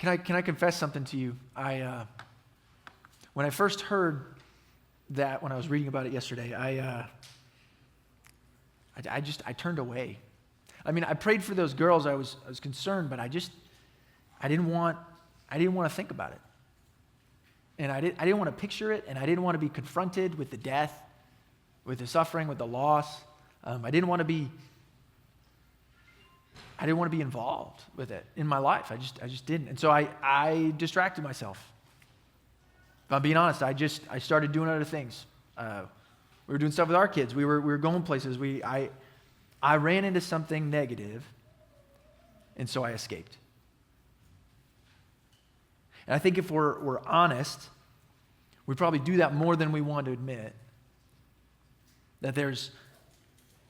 Can I confess something to you? When I first heard that, when I was reading about it yesterday, I turned away. I mean, I prayed for those girls. I was concerned, but I didn't want to think about it. And I didn't want to picture it, and I didn't want to be confronted with the death, with the suffering, with the loss. I didn't want to be involved with it in my life. I just didn't. And so I distracted myself. If I'm being honest, I started doing other things. We were doing stuff with our kids. We were going places. I ran into something negative, and so I escaped. And I think if we're honest, we probably do that more than we want to admit. That there's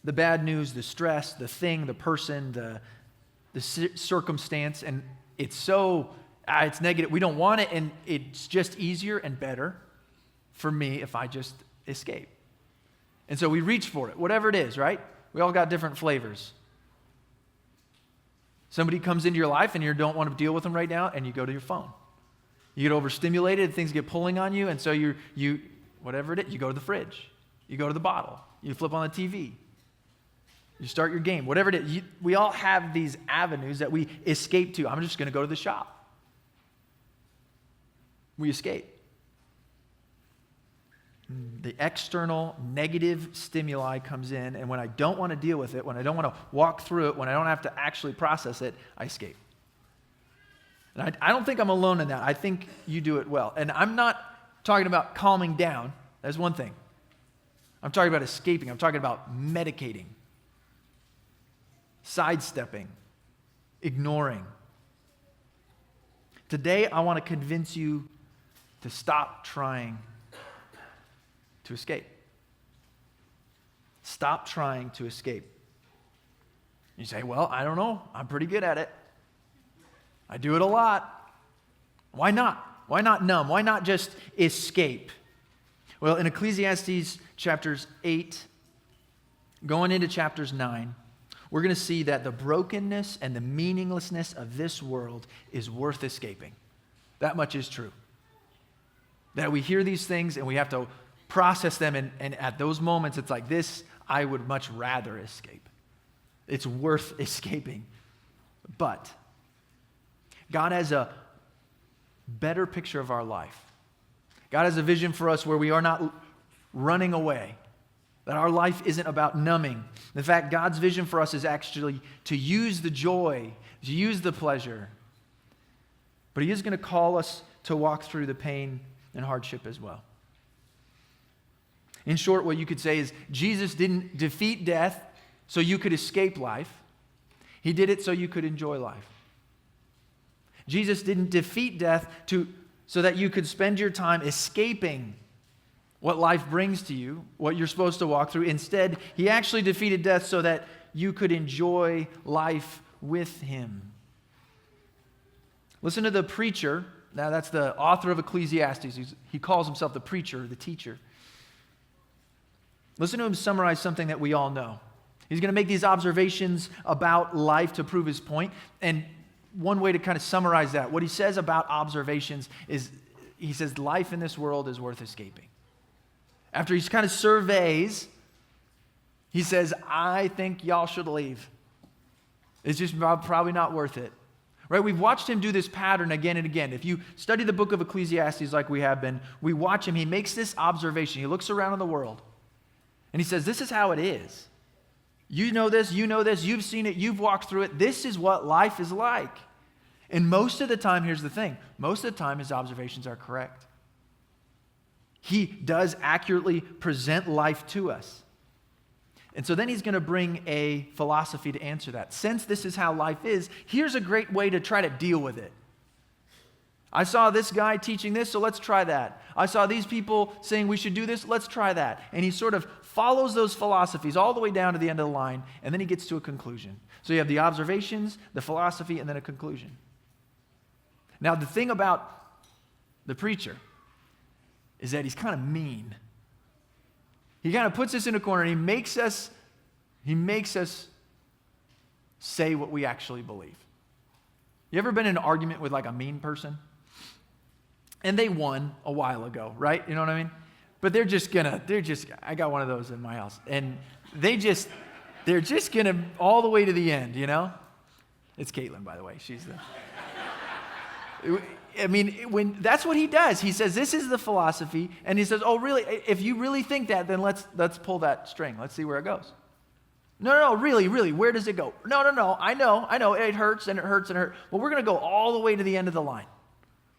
the bad news, the stress, the thing, the person, the circumstance, and it's negative. We don't want it, and it's just easier and better for me if I just escape. And so we reach for it, whatever it is, right? We all got different flavors. Somebody comes into your life and you don't want to deal with them right now, and you go to your phone. You get overstimulated, things get pulling on you, and so you whatever it is, you go to the fridge. You go to the bottle. You flip on the TV. You start your game. Whatever it is, we all have these avenues that we escape to. I'm just going to go to the shop. We escape. The external negative stimuli comes in, and when I don't want to deal with it, when I don't want to walk through it, when I don't have to actually process it, I escape. And I don't think I'm alone in that. I think you do it well. And I'm not talking about calming down. That's one thing. I'm talking about escaping. I'm talking about medicating, sidestepping, ignoring. Today, I want to convince you to stop trying to escape. Stop trying to escape. You say, well, I don't know. I'm pretty good at it. I do it a lot. Why not? Why not numb? Why not just escape? Well, in Ecclesiastes chapters 8, going into chapters 9, we're going to see that the brokenness and the meaninglessness of this world is worth escaping. That much is true. That we hear these things and we have to process them, and at those moments it's like, this, I would much rather escape. It's worth escaping. But God has a better picture of our life. God has a vision for us where we are not running away, that our life isn't about numbing. In fact, God's vision for us is actually to use the joy, to use the pleasure. But He is going to call us to walk through the pain and hardship as well. In short, what you could say is Jesus didn't defeat death so you could escape life. He did it so you could enjoy life. Jesus didn't defeat death so that you could spend your time escaping what life brings to you, what you're supposed to walk through. Instead, He actually defeated death so that you could enjoy life with Him. Listen to the preacher. Now, that's the author of Ecclesiastes. He calls himself the preacher, the teacher. Listen to him summarize something that we all know. He's going to make these observations about life to prove his point. And one way to kind of summarize that, what he says about observations is, he says, life in this world is worth escaping. After he kind of surveys, he says, I think y'all should leave. It's just probably not worth it. Right? We've watched him do this pattern again and again. If you study the book of Ecclesiastes like we have been, we watch him. He makes this observation. He looks around in the world, and he says, this is how it is. You know this, you've seen it, you've walked through it. This is what life is like. And most of the time, here's the thing, most of the time his observations are correct. He does accurately present life to us. And so then he's going to bring a philosophy to answer that. Since this is how life is, here's a great way to try to deal with it. I saw this guy teaching this, so let's try that. I saw these people saying we should do this, let's try that. And he sort of follows those philosophies all the way down to the end of the line, and then he gets to a conclusion. So you have the observations, the philosophy, and then a conclusion. Now, the thing about the preacher is that he's kind of mean. He kind of puts us in a corner, and he makes us say what we actually believe. You ever been in an argument with like a mean person? And they won a while ago, right? You know what I mean? But I got one of those in my house. And they're just gonna all the way to the end, you know? It's Caitlin, by the way. She's the... I mean, when that's what he does. He says, this is the philosophy. And he says, oh, really? If you really think that, then let's pull that string. Let's see where it goes. No, really, where does it go? No, I know. It hurts and it hurts and it hurts. But we're going to go all the way to the end of the line.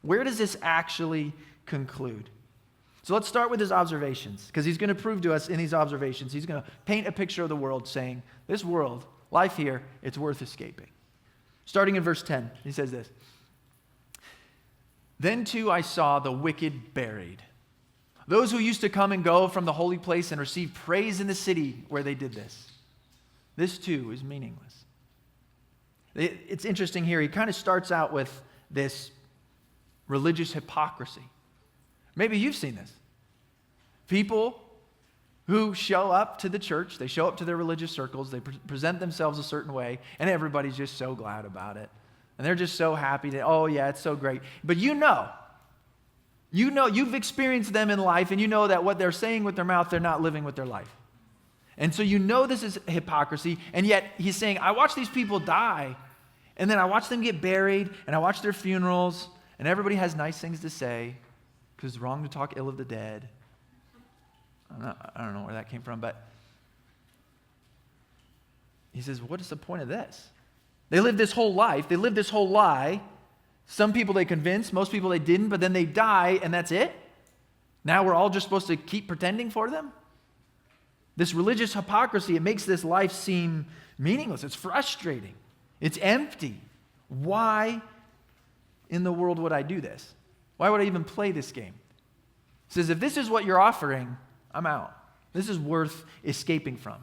Where does this actually conclude? So let's start with his observations, because he's going to prove to us in these observations, he's going to paint a picture of the world saying, this world, life here, it's worth escaping. Starting in verse 10, he says this. Then too I saw the wicked buried. Those who used to come and go from the holy place and receive praise in the city where they did this. This too is meaningless. It's interesting here. He kind of starts out with this religious hypocrisy. Maybe you've seen this. People who show up to the church, they show up to their religious circles, they present themselves a certain way, and everybody's just so glad about it. And they're just so happy that, oh yeah, it's so great. But you know, you've experienced them in life, and you know that what they're saying with their mouth, they're not living with their life. And so you know this is hypocrisy, and yet he's saying, I watch these people die, and then I watch them get buried, and I watch their funerals, and everybody has nice things to say, because it's wrong to talk ill of the dead. I don't know where that came from, but he says, what is the point of this? They lived this whole life. They lived this whole lie. Some people they convinced, most people they didn't, but then they die, and that's it? Now we're all just supposed to keep pretending for them? This religious hypocrisy, it makes this life seem meaningless. It's frustrating. It's empty. Why in the world would I do this? Why would I even play this game? He says, if this is what you're offering, I'm out. This is worth escaping from.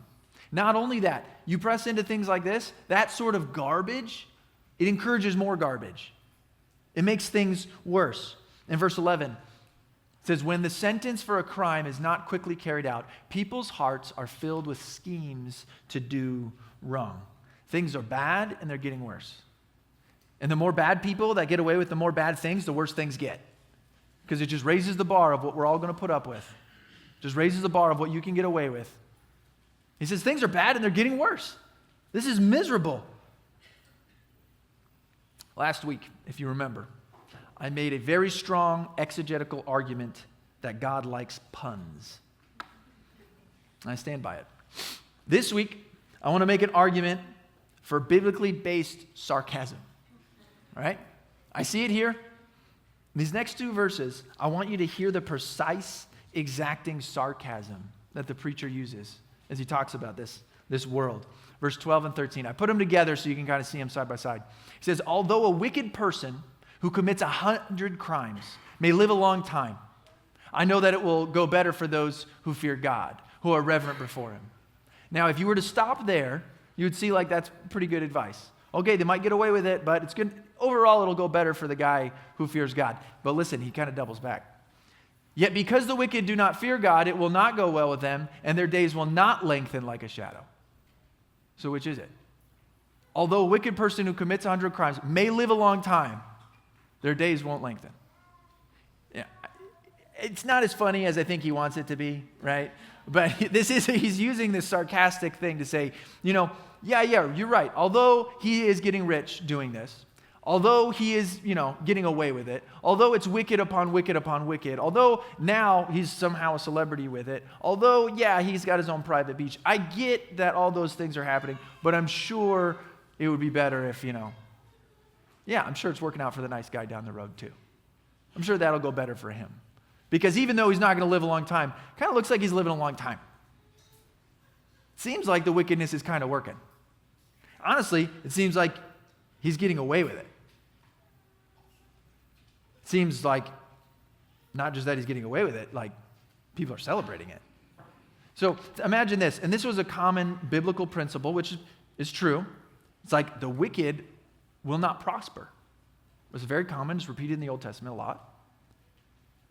Not only that, you press into things like this, that sort of garbage, it encourages more garbage. It makes things worse. In verse 11, it says, when the sentence for a crime is not quickly carried out, people's hearts are filled with schemes to do wrong. Things are bad and they're getting worse. And the more bad people that get away with the more bad things, the worse things get. Because it just raises the bar of what we're all going to put up with. Just raises the bar of what you can get away with. He says things are bad and they're getting worse. This is miserable. Last week, if you remember, I made a very strong exegetical argument that God likes puns. I stand by it. This week, I want to make an argument for biblically based sarcasm. All right? I see it here. These next two verses, I want you to hear the precise, exacting sarcasm that the preacher uses as he talks about this world. Verse 12 and 13. I put them together so you can kind of see them side by side. He says, although a wicked person who commits 100 crimes may live a long time, I know that it will go better for those who fear God, who are reverent before him. Now, if you were to stop there, you would see like that's pretty good advice. Okay, they might get away with it, but it's good. Overall, it'll go better for the guy who fears God. But listen, he kind of doubles back. Yet because the wicked do not fear God, it will not go well with them, and their days will not lengthen like a shadow. So which is it? Although a wicked person who commits 100 crimes may live a long time, their days won't lengthen. Yeah, it's not as funny as I think he wants it to be, right? But he's using this sarcastic thing to say, yeah, you're right. Although he is getting rich doing this, although he is, getting away with it, although it's wicked upon wicked upon wicked, although now he's somehow a celebrity with it, although, yeah, he's got his own private beach, I get that all those things are happening, but I'm sure it would be better if, I'm sure it's working out for the nice guy down the road too. I'm sure that'll go better for him. Because even though he's not going to live a long time, kind of looks like he's living a long time. Seems like the wickedness is kind of working. Honestly, it seems like he's getting away with it. Seems like not just that he's getting away with it, like people are celebrating it. So imagine this, and this was a common biblical principle, which is true. It's like the wicked will not prosper. It was very common, it's repeated in the Old Testament a lot.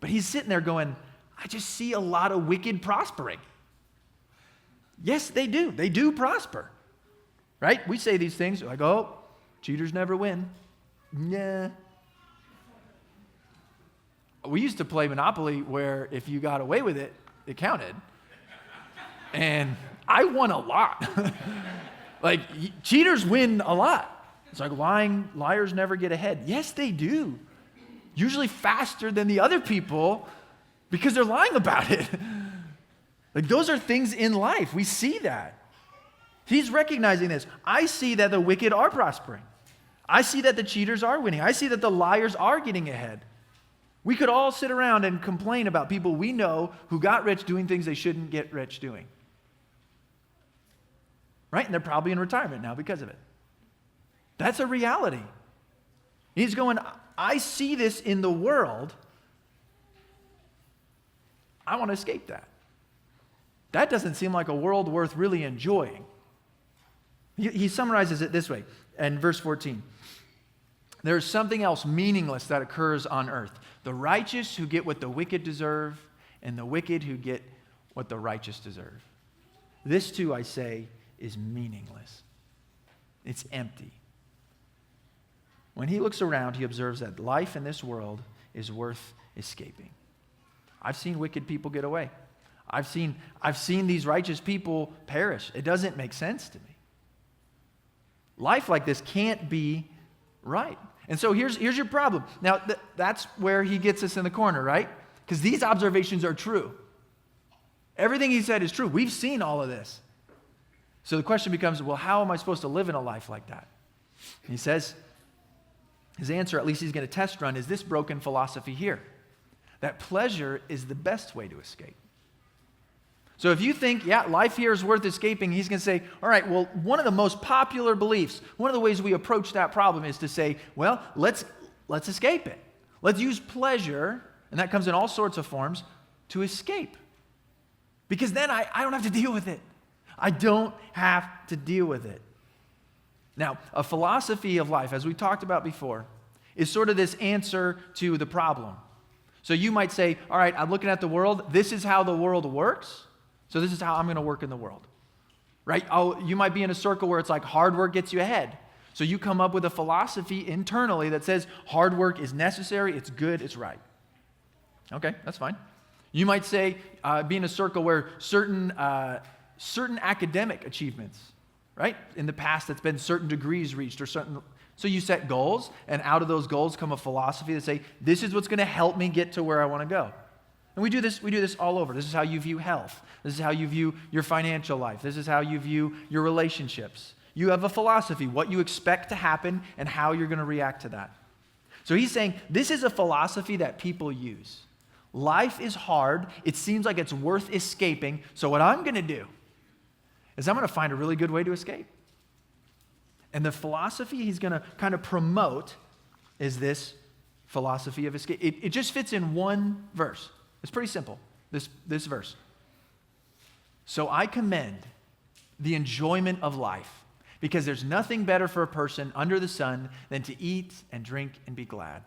But he's sitting there going, I just see a lot of wicked prospering. Yes, they do. They do prosper. Right? We say these things like, oh, cheaters never win. nah. We used to play Monopoly where if you got away with it, it counted. And I won a lot. Like, cheaters win a lot. It's like liars never get ahead. Yes, they do. Usually faster than the other people because they're lying about it. Like, those are things in life. We see that. He's recognizing this. I see that the wicked are prospering. I see that the cheaters are winning. I see that the liars are getting ahead. We could all sit around and complain about people we know who got rich doing things they shouldn't get rich doing. Right? And they're probably in retirement now because of it. That's a reality. He's going, I see this in the world. I want to escape that. That doesn't seem like a world worth really enjoying. He summarizes it this way in verse 14. There is something else meaningless that occurs on earth. The righteous who get what the wicked deserve, and the wicked who get what the righteous deserve. This too, I say, is meaningless. It's empty. When he looks around, he observes that life in this world is worth escaping. I've seen wicked people get away. I've seen these righteous people perish. It doesn't make sense to me. Life like this can't be right. And so here's your problem. Now, that's where he gets us in the corner, right? Because these observations are true. Everything he said is true. We've seen all of this. So the question becomes, well, how am I supposed to live in a life like that? And he says, his answer, at least he's going to test run, is this broken philosophy here. That pleasure is the best way to escape. So if you think, yeah, life here is worth escaping, he's going to say, all right, well, one of the most popular beliefs, one of the ways we approach that problem is to say, well, let's escape it. Let's use pleasure, and that comes in all sorts of forms, to escape. Because then I don't have to deal with it. I don't have to deal with it. Now, a philosophy of life, as we talked about before, is sort of this answer to the problem. So you might say, all right, I'm looking at the world. This is how the world works. So this is how I'm going to work in the world, right? You might be in a circle where it's like hard work gets you ahead. So you come up with a philosophy internally that says hard work is necessary, it's good, it's right. Okay, that's fine. You might say, be in a circle where certain academic achievements, right? In the past, it's been certain degrees reached or certain. So you set goals, and out of those goals come a philosophy that say, this is what's going to help me get to where I want to go. And we do this all over. This is how you view health. This is how you view your financial life. This is how you view your relationships. You have a philosophy, what you expect to happen and how you're going to react to that. So he's saying this is a philosophy that people use. Life is hard. It seems like it's worth escaping. So what I'm going to do is I'm going to find a really good way to escape. And the philosophy he's going to kind of promote is this philosophy of escape. It just fits in one verse. It's pretty simple, this verse. So I commend the enjoyment of life, because there's nothing better for a person under the sun than to eat and drink and be glad.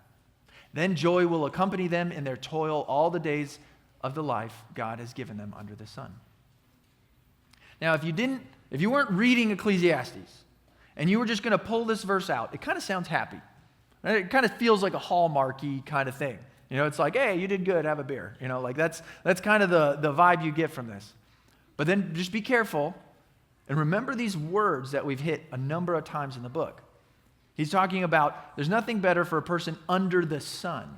Then joy will accompany them in their toil all the days of the life God has given them under the sun. Now, if you weren't reading Ecclesiastes and you were just going to pull this verse out, it kind of sounds happy. Right? It kind of feels like a Hallmarky kind of thing. You know, it's like, hey, you did good, have a beer. You know, like that's kind of the vibe you get from this. But then just be careful and remember these words that we've hit a number of times in the book. He's talking about there's nothing better for a person under the sun.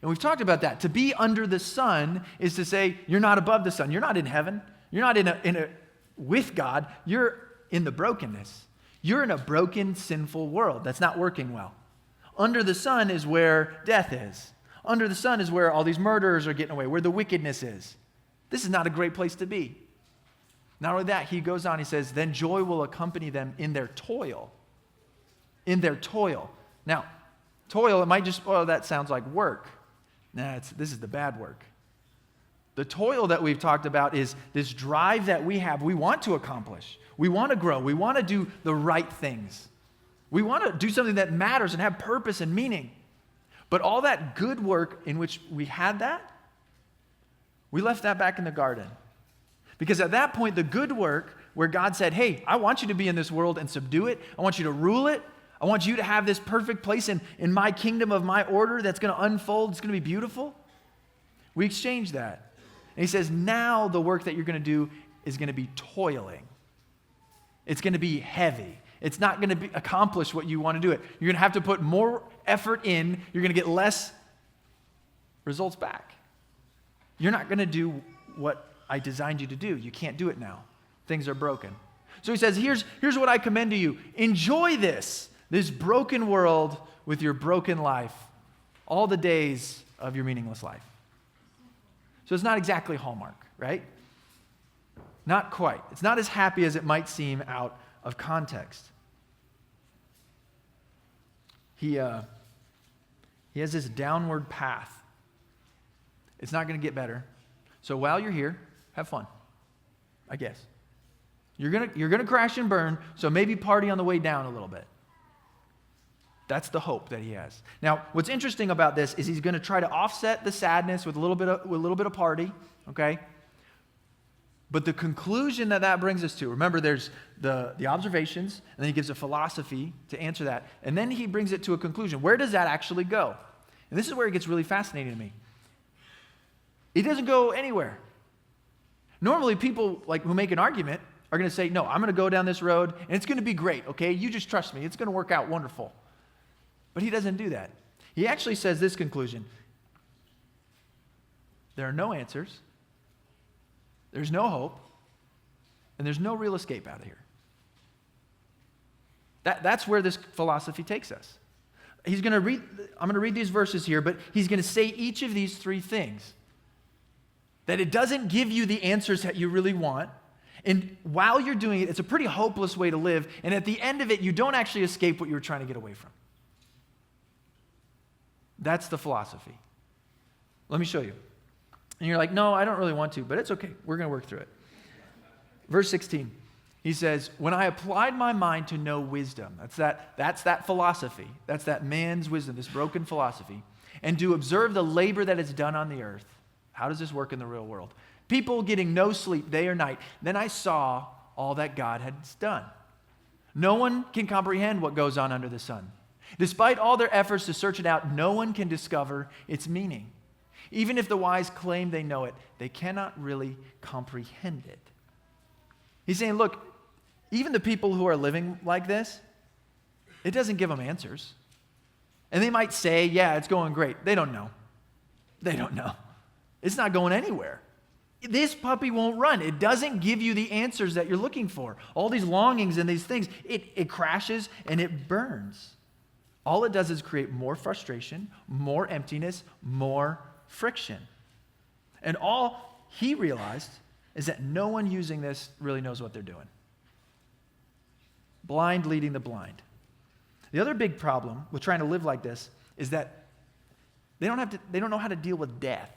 And we've talked about that. To be under the sun is to say you're not above the sun. You're not in heaven. You're not with God. You're in the brokenness. You're in a broken, sinful world that's not working well. Under the sun is where death is. Under the sun is where all these murderers are getting away, where the wickedness is. This is not a great place to be. Not only that, he goes on, he says, then joy will accompany them in their toil. In their toil. Now, toil, it might just, that sounds like work. Nah, this is the bad work. The toil that we've talked about is this drive that we have, we want to accomplish. We want to grow. We want to do the right things. We want to do something that matters and have purpose and meaning. But all that good work in which we had that, we left that back in the garden. Because at that point, the good work where God said, hey, I want you to be in this world and subdue it. I want you to rule it. I want you to have this perfect place in my kingdom of my order that's going to unfold. It's going to be beautiful. We exchange that. And he says, now the work that you're going to do is going to be toiling. It's going to be heavy. It's not going to accomplish what you want to do it. You're going to have to put more effort in. You're going to get less results back. You're not going to do what I designed you to do. You can't do it now. Things are broken. So he says, here's what I commend to you. Enjoy this broken world with your broken life all the days of your meaningless life. So it's not exactly Hallmark, right? Not quite. It's not as happy as it might seem out of context. He has this downward path. It's not going to get better. So while you're here, have fun, I guess. You're gonna crash and burn, so maybe party on the way down a little bit. That's the hope that he has. Now, what's interesting about this is he's going to try to offset the sadness with a little bit of party, okay? But the conclusion that brings us to, remember, there's the observations, and then he gives a philosophy to answer that, and then he brings it to a conclusion. Where does that actually go? And this is where it gets really fascinating to me. It doesn't go anywhere. Normally, people who make an argument are going to say, no, I'm going to go down this road, and it's going to be great, okay? You just trust me. It's going to work out wonderful. But he doesn't do that. He actually says this conclusion. There are no answers. There's no hope. And there's no real escape out of here. That's where this philosophy takes us. I'm going to read these verses here, but he's going to say each of these three things. That it doesn't give you the answers that you really want. And while you're doing it, it's a pretty hopeless way to live. And at the end of it, you don't actually escape what you were trying to get away from. That's the philosophy. Let me show you. And you're like, no, I don't really want to, but it's okay. We're going to work through it. Verse 16, he says, when I applied my mind to know wisdom, that's that philosophy. That's that man's wisdom, this broken philosophy. And to observe the labor that is done on the earth. How does this work in the real world? People getting no sleep day or night. Then I saw all that God had done. No one can comprehend what goes on under the sun. Despite all their efforts to search it out, no one can discover its meaning. Even if the wise claim they know it, they cannot really comprehend it. He's saying, look, even the people who are living like this, it doesn't give them answers. And they might say, yeah, it's going great. They don't know. They don't know. It's not going anywhere. This puppy won't run. It doesn't give you the answers that you're looking for. All these longings and these things, it crashes and it burns. All it does is create more frustration, more emptiness, more friction. And all he realized is that no one using this really knows what they're doing. Blind leading the blind. The other big problem with trying to live like this is that they don't know how to deal with death.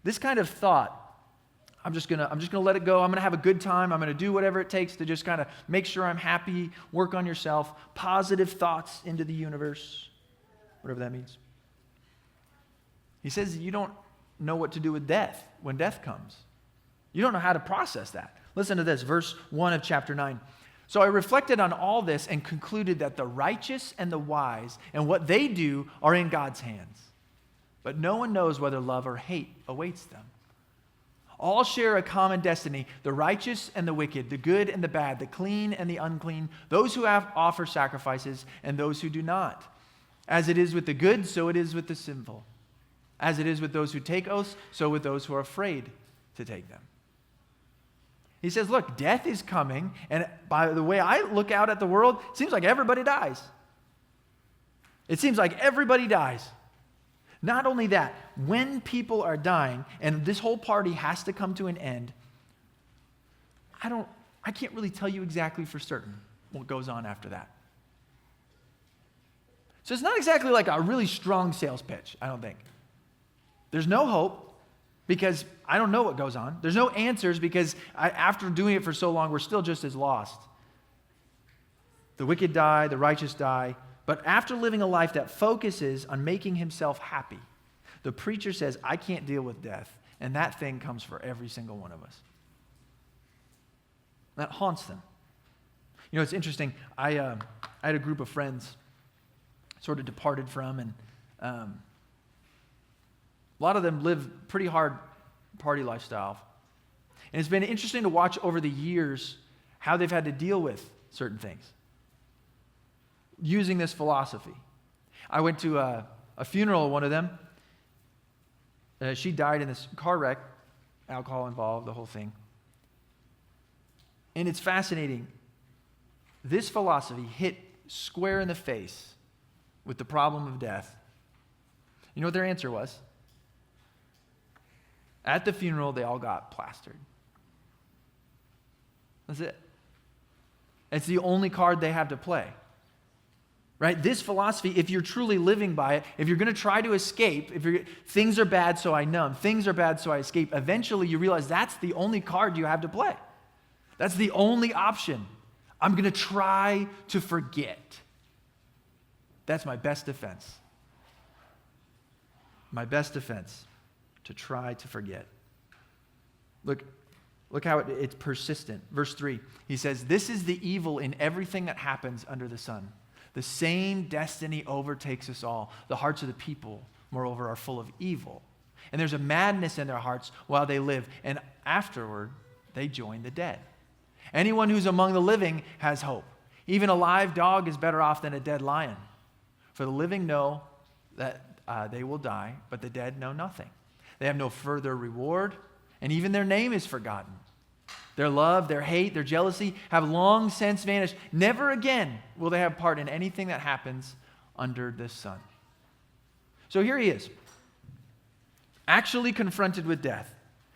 This kind of thought, I'm just gonna let it go. I'm gonna have a good time. I'm gonna do whatever it takes to just kind of make sure I'm happy, work on yourself, positive thoughts into the universe, whatever that means. He says you don't know what to do with death when death comes. You don't know how to process that. Listen to this, verse 1 of chapter 9. So I reflected on all this and concluded that the righteous and the wise and what they do are in God's hands. But no one knows whether love or hate awaits them. All share a common destiny, the righteous and the wicked, the good and the bad, the clean and the unclean, those who offer sacrifices and those who do not. As it is with the good, so it is with the sinful. As it is with those who take oaths, so with those who are afraid to take them. He says, look, death is coming, and by the way I look out at the world, it seems like everybody dies. It seems like everybody dies. Not only that, when people are dying, and this whole party has to come to an end, I can't really tell you exactly for certain what goes on after that. So it's not exactly like a really strong sales pitch, I don't think. There's no hope because I don't know what goes on. There's no answers because after doing it for so long, we're still just as lost. The wicked die, the righteous die. But after living a life that focuses on making himself happy, the preacher says, I can't deal with death. And that thing comes for every single one of us. That haunts them. You know, it's interesting. I had a group of friends sort of departed from, and a lot of them live pretty hard party lifestyle. And it's been interesting to watch over the years how they've had to deal with certain things using this philosophy. I went to a funeral of one of them. She died in this car wreck, alcohol involved, the whole thing. And it's fascinating. This philosophy hit square in the face with the problem of death. You know what their answer was? At the funeral, they all got plastered. That's it. It's the only card they have to play. Right? This philosophy, if you're truly living by it, if you're going to try to escape, things are bad so I numb, things are bad so I escape, eventually you realize that's the only card you have to play. That's the only option. I'm going to try to forget. That's my best defense. My best defense, to try to forget. Look how it's persistent. Verse 3, he says, "This is the evil in everything that happens under the sun. The same destiny overtakes us all. The hearts of the people, moreover, are full of evil. And there's a madness in their hearts while they live, and afterward they join the dead. Anyone who's among the living has hope. Even a live dog is better off than a dead lion. For the living know that they will die, but the dead know nothing. They have no further reward, and even their name is forgotten. Their love, their hate, their jealousy have long since vanished. Never again will they have part in anything that happens under this sun." So here he is, actually confronted with death.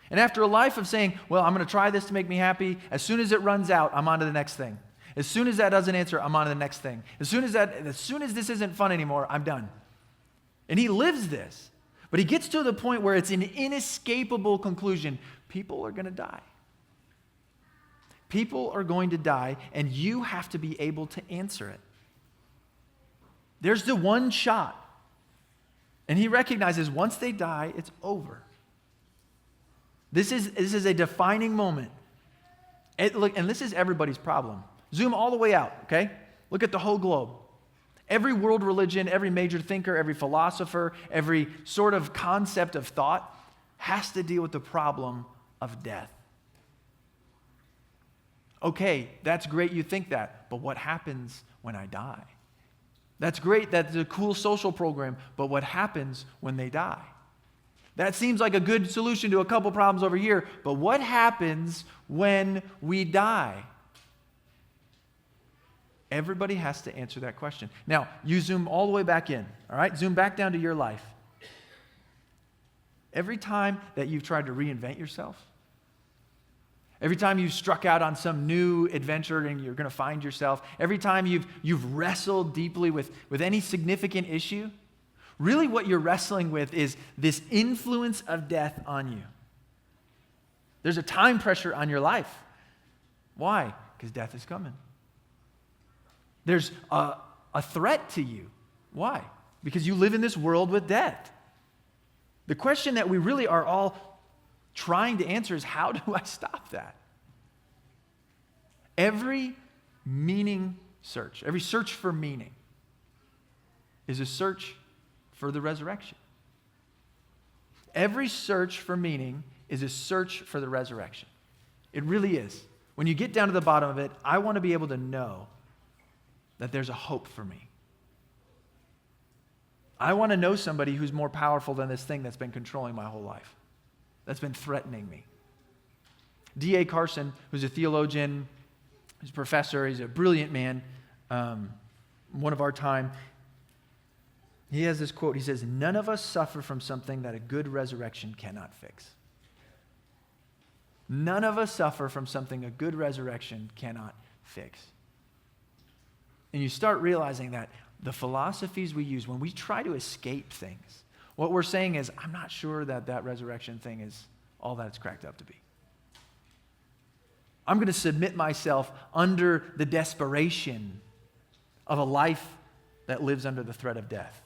And after a life of saying, well, I'm going to try this to make me happy, as soon as it runs out, I'm on to the next thing. As soon as that doesn't answer, I'm on to the next thing. As soon as this isn't fun anymore, I'm done. And he lives this. But he gets to the point where it's an inescapable conclusion. People are going to die. People are going to die, and you have to be able to answer it. There's the one shot. And he recognizes once they die, it's over. This is a defining moment. And this is everybody's problem. Zoom all the way out, okay? Look at the whole globe. Every world religion, every major thinker, every philosopher, every sort of concept of thought has to deal with the problem of death. Okay, that's great you think that, but what happens when I die? That's great, that's a cool social program, but what happens when they die? That seems like a good solution to a couple problems over here, but what happens when we die? Everybody has to answer that question. Now, you zoom all the way back in, all right? Zoom back down to your life. Every time that you've tried to reinvent yourself, every time you've struck out on some new adventure and you're going to find yourself, every time you've wrestled deeply with any significant issue, really what you're wrestling with is this influence of death on you. There's a time pressure on your life. Why? Because death is coming. There's a threat to you. Why? Because you live in this world with death. The question that we really are all trying to answer is, how do I stop that? Every meaning search, every search for meaning is a search for the resurrection. Every search for meaning is a search for the resurrection. It really is. When you get down to the bottom of it, I want to be able to know that there's a hope for me. I want to know somebody who's more powerful than this thing that's been controlling my whole life, that's been threatening me. D.A. Carson, who's a theologian, he's a professor, he's a brilliant man, one of our time. He has this quote. He says, "None of us suffer from something that a good resurrection cannot fix." None of us suffer from something a good resurrection cannot fix. And you start realizing that the philosophies we use when we try to escape things, what we're saying is, I'm not sure that resurrection thing is all that it's cracked up to be. I'm going to submit myself under the desperation of a life that lives under the threat of death.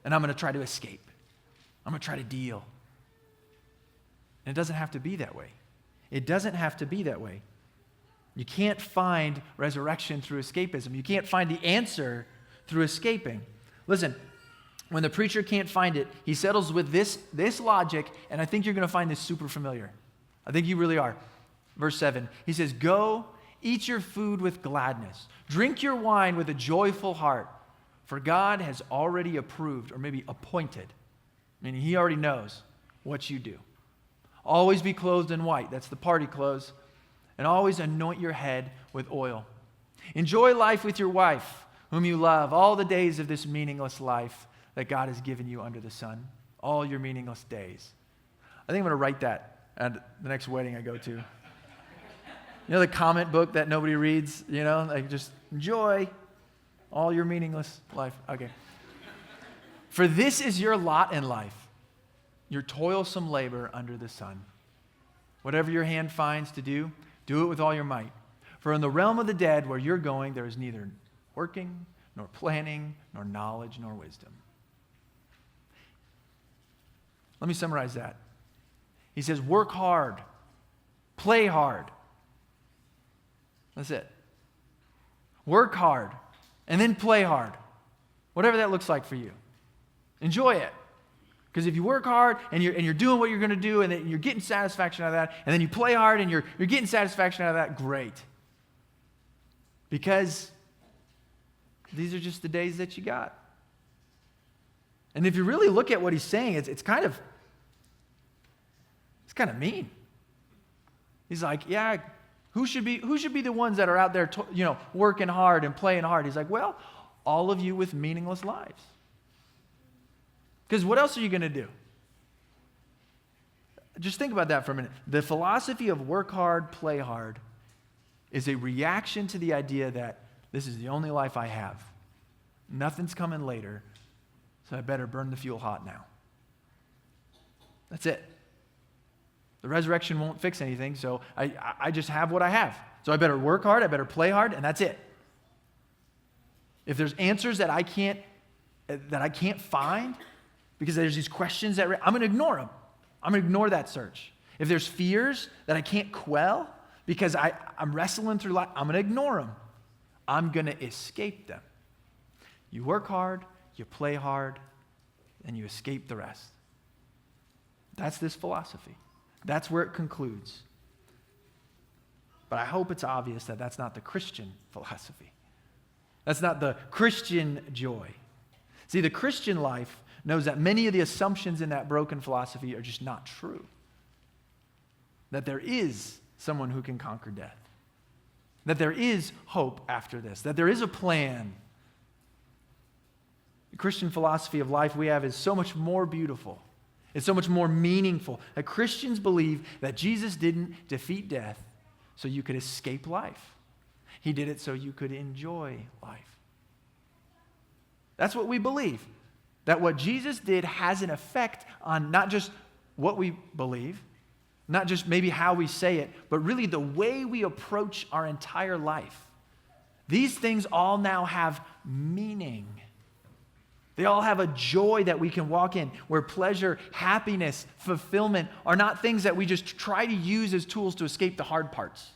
And I'm going to try to escape. I'm going to try to deal. And it doesn't have to be that way. It doesn't have to be that way. You can't find resurrection through escapism. You can't find the answer through escaping. Listen, when the preacher can't find it, he settles with this logic, and I think you're going to find this super familiar. I think you really are. Verse 7, he says, "Go, eat your food with gladness. Drink your wine with a joyful heart, for God has already approved," or maybe appointed, meaning he already knows what you do. "Always be clothed in white," that's the party clothes, "and always anoint your head with oil. Enjoy life with your wife, whom you love, all the days of this meaningless life that God has given you under the sun," all your meaningless days. I think I'm going to write that at the next wedding I go to. You know the comment book that nobody reads, like just enjoy all your meaningless life. Okay. "For this is your lot in life, your toilsome labor under the sun. Whatever your hand finds to do, do it with all your might. For in the realm of the dead where you're going, there is neither working, nor planning, nor knowledge, nor wisdom." Let me summarize that. He says, work hard, play hard. That's it. Work hard, and then play hard. Whatever that looks like for you. Enjoy it. Because if you work hard and you're doing what you're going to do and then you're getting satisfaction out of that, and then you play hard and you're getting satisfaction out of that, great. Because these are just the days that you got. And if you really look at what he's saying, it's kind of mean. He's like, yeah, who should be the ones that are out there, working hard and playing hard? He's like, well, all of you with meaningless lives. Because what else are you going to do? Just think about that for a minute. The philosophy of work hard, play hard is a reaction to the idea that this is the only life I have. Nothing's coming later, so I better burn the fuel hot now. That's it. The resurrection won't fix anything, so I just have what I have. So I better work hard, I better play hard, and that's it. If there's answers that I can't find, because there's these questions I'm going to ignore them. I'm going to ignore that search. If there's fears that I can't quell because I'm wrestling through life, I'm going to ignore them. I'm going to escape them. You work hard, you play hard, and you escape the rest. That's this philosophy. That's where it concludes. But I hope it's obvious that that's not the Christian philosophy. That's not the Christian joy. See, the Christian life knows that many of the assumptions in that broken philosophy are just not true. That there is someone who can conquer death. That there is hope after this. That there is a plan. The Christian philosophy of life we have is so much more beautiful. It's so much more meaningful. That Christians believe that Jesus didn't defeat death so you could escape life. He did it so you could enjoy life. That's what we believe. That what Jesus did has an effect on not just what we believe, not just maybe how we say it, but really the way we approach our entire life. These things all now have meaning. They all have a joy that we can walk in, where pleasure, happiness, fulfillment are not things that we just try to use as tools to escape the hard parts.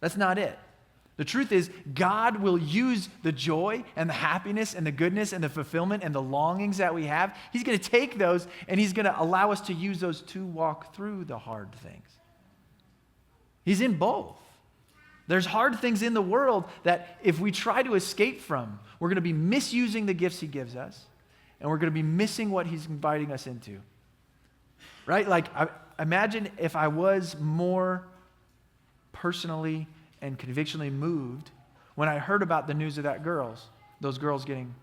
That's not it. The truth is, God will use the joy and the happiness and the goodness and the fulfillment and the longings that we have. He's going to take those and He's going to allow us to use those to walk through the hard things. He's in both. There's hard things in the world that if we try to escape from, we're going to be misusing the gifts He gives us, and we're going to be missing what He's inviting us into. Right? Like, imagine if I was more personally and convictionally moved when I heard about the news of those girls getting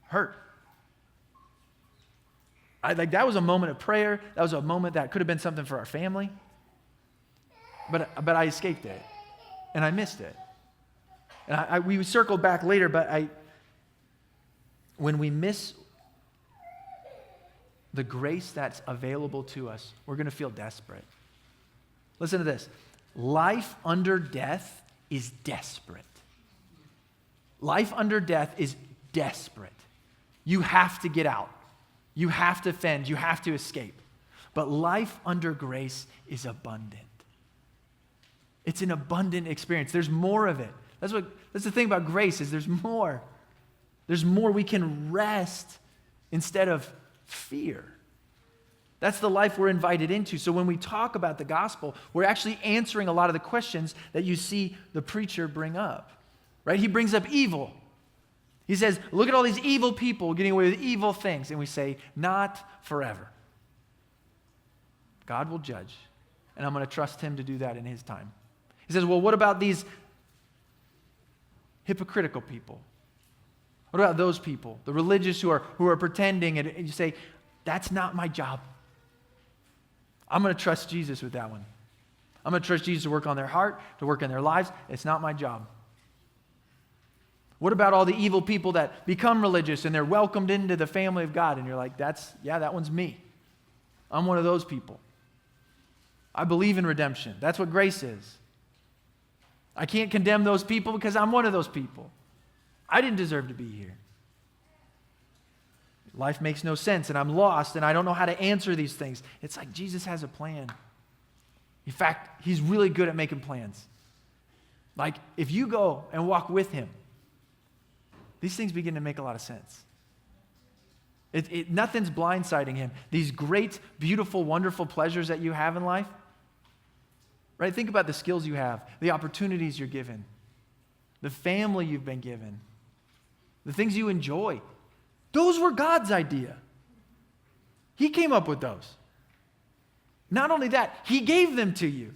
hurt. That was a moment of prayer. That was a moment that could have been something for our family. But I escaped it. And I missed it. And we circled back later, but when we miss the grace that's available to us, we're going to feel desperate. Listen to this. Life under death is desperate. Life under death is desperate. You have to get out. You have to fend. You have to escape. But life under grace is abundant. It's an abundant experience. There's more of it. That's the thing about grace is there's more. There's more. We can rest instead of fear. That's the life we're invited into. So when we talk about the gospel, we're actually answering a lot of the questions that you see the preacher bring up. Right? He brings up evil. He says, look at all these evil people getting away with evil things. And we say, not forever. God will judge. And I'm going to trust him to do that in his time. He says, well, what about these hypocritical people? What about those people, the religious who are pretending? And you say, that's not my job. I'm going to trust Jesus with that one. I'm going to trust Jesus to work on their heart, to work in their lives. It's not my job. What about all the evil people that become religious and they're welcomed into the family of God? And you're like, that one's me. I'm one of those people. I believe in redemption. That's what grace is. I can't condemn those people because I'm one of those people. I didn't deserve to be here. Life makes no sense and I'm lost and I don't know how to answer these things. It's like Jesus has a plan. In fact, he's really good at making plans. Like if you go and walk with him, these things begin to make a lot of sense. Nothing's blindsiding him. These great, beautiful, wonderful pleasures that you have in life, right? Think about the skills you have, the opportunities you're given, the family you've been given, the things you enjoy. Those were God's idea. He came up with those. Not only that, he gave them to you.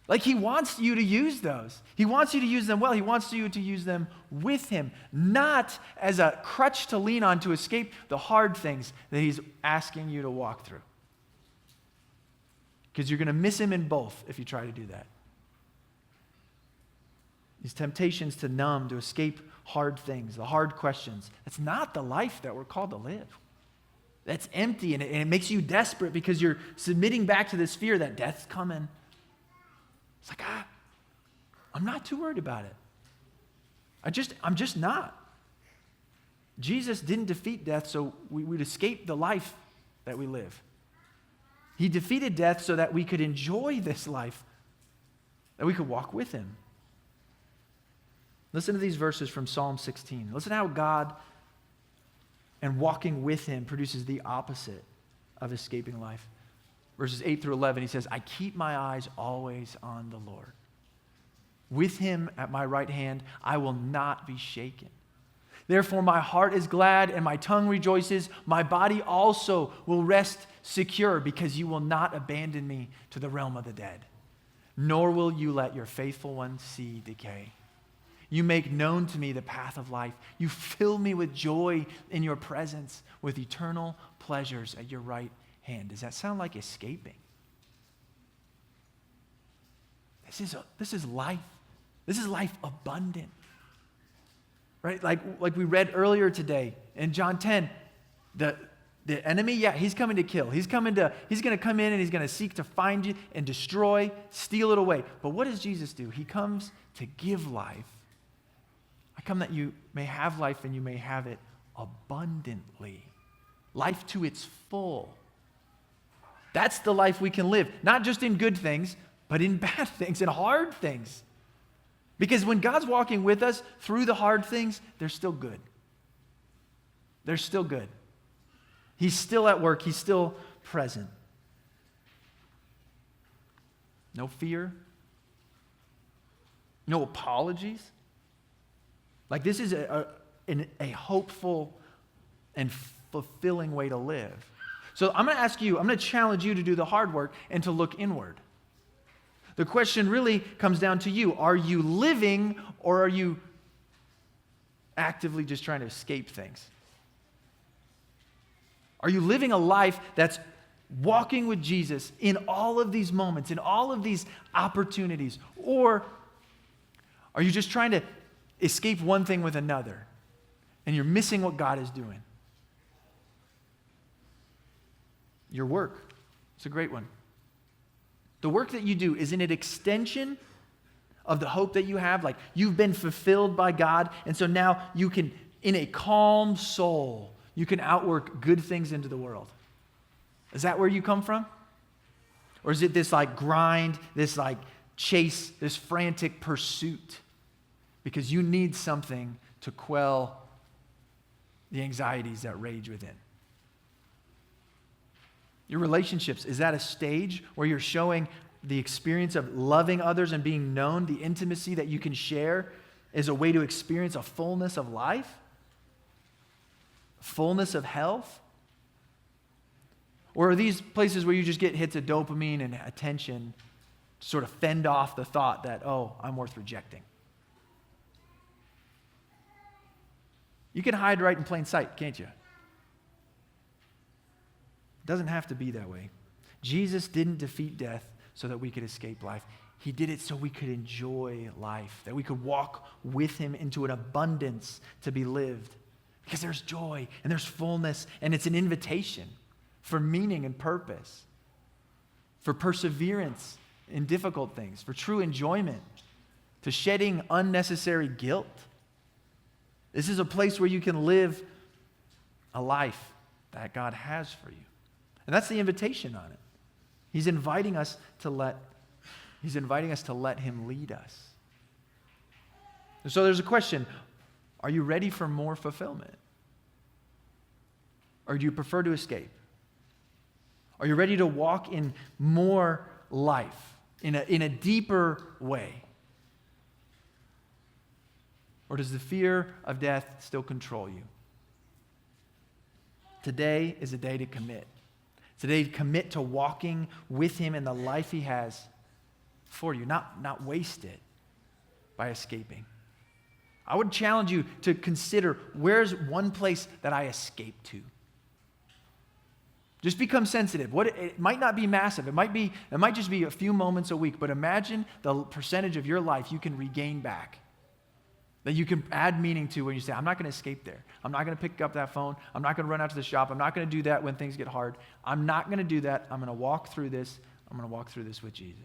Like he wants you to use those. He wants you to use them well. He wants you to use them with him, not as a crutch to lean on to escape the hard things that he's asking you to walk through. Because you're going to miss him in both if you try to do that. These temptations to numb, to escape hard things, the hard questions. That's not the life that we're called to live. That's empty and it makes you desperate because you're submitting back to this fear that death's coming. It's like, I'm not too worried about it. I'm just not. Jesus didn't defeat death so we'd escape the life that we live. He defeated death so that we could enjoy this life, that we could walk with him. Listen to these verses from Psalm 16. Listen to how God and walking with him produces the opposite of escaping life. Verses 8 through 11, he says, I keep my eyes always on the Lord. With him at my right hand, I will not be shaken. Therefore, my heart is glad and my tongue rejoices. My body also will rest secure because you will not abandon me to the realm of the dead, nor will you let your faithful one see decay. You make known to me the path of life. You fill me with joy in your presence, with eternal pleasures at your right hand. Does that sound like escaping? This is life. This is life abundant. Right? Like we read earlier today in John 10, the enemy, he's coming to kill. He's going to come in and he's going to seek to find you and destroy, steal it away. But what does Jesus do? He comes to give life. I come that you may have life and you may have it abundantly. Life to its full. That's the life we can live, not just in good things, but in bad things and hard things. Because when God's walking with us through the hard things, they're still good. They're still good. He's still at work. He's still present. No fear. No apologies. Like this is a hopeful and fulfilling way to live. So I'm going to challenge you to do the hard work and to look inward. The question really comes down to you. Are you living or are you actively just trying to escape things? Are you living a life that's walking with Jesus in all of these moments, in all of these opportunities? Or are you just trying to escape one thing with another and you're missing what God is doing? Your work. It's a great one. The work that you do, is it an extension of the hope that you have? Like you've been fulfilled by God, and so now you can, in a calm soul, you can outwork good things into the world. Is that where you come from? Or is it this like grind, this like chase this frantic pursuit because you need something to quell the anxieties that rage within. Your relationships, is that a stage where you're showing the experience of loving others and being known, the intimacy that you can share is a way to experience a fullness of life? Fullness of health? Or are these places where you just get hits of dopamine and attention to sort of fend off the thought that, oh, I'm worth rejecting? You can hide right in plain sight, can't you? It doesn't have to be that way. Jesus didn't defeat death so that we could escape life. He did it so we could enjoy life, that we could walk with him into an abundance to be lived. Because there's joy and there's fullness, and it's an invitation for meaning and purpose, for perseverance in difficult things, for true enjoyment, to shedding unnecessary guilt. This is a place where you can live a life that God has for you. And that's the invitation on it. He's inviting us to let him lead us. And so there's a question, are you ready for more fulfillment? Or do you prefer to escape? Are you ready to walk in more life, in a deeper way? Or does the fear of death still control you? Today is a day to commit. It's a day to commit to walking with him in the life he has for you, not waste it by escaping. I would challenge you to consider, where's one place that I escape to? Just become sensitive. It might not be massive. It might just be a few moments a week, but imagine the percentage of your life you can regain back, that you can add meaning to when you say, I'm not going to escape there. I'm not going to pick up that phone. I'm not going to run out to the shop. I'm not going to do that when things get hard. I'm not going to do that. I'm going to walk through this. I'm going to walk through this with Jesus.